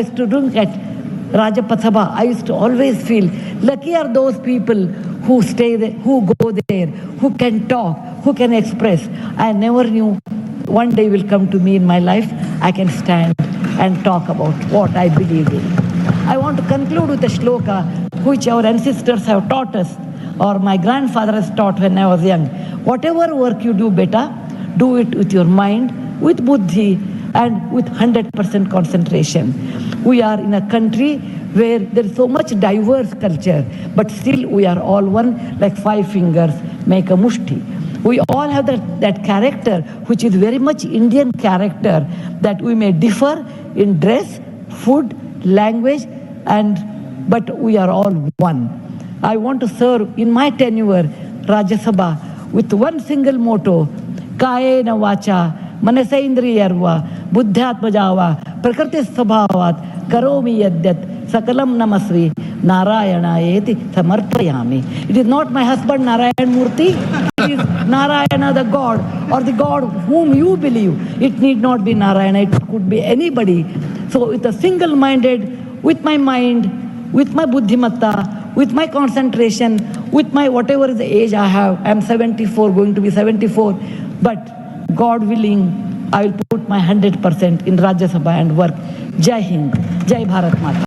used to look at Rajapasabha, I used to always feel lucky are those people who stay there, who go there, who can talk, who can express. I never knew one day will come to me in my life, I can stand and talk about what I believe in. I want to conclude with a shloka which our ancestors have taught us, or my grandfather has taught when I was young. Whatever work you do, beta, do it with your mind, with buddhi, and with 100% concentration. We are in a country where there is so much diverse culture, but still we are all one, like 5 fingers make a mushti. We all have that character, which is very much Indian character, that we may differ in dress, food, language, but we are all one. I want to serve in my tenure Rajya Sabha with one single motto, Kayena Vacha, Manasaindriyarva, Buddhyatmajava, Prakriti Sabhavat, Karomi Yadyat, Sakalam Namasri, Narayanaeti Samarpayami. It is not my husband Narayan Murthy, it is Narayana the God, or the God whom you believe. It need not be Narayana, it could be anybody. So with a single-minded, with my mind, with my buddhimatta, with my concentration, with my whatever is the age I have, I am 74, going to be 74, but God willing, I will put my 100% in Rajya Sabha and work. Jai Hind, Jai Bharat Mata.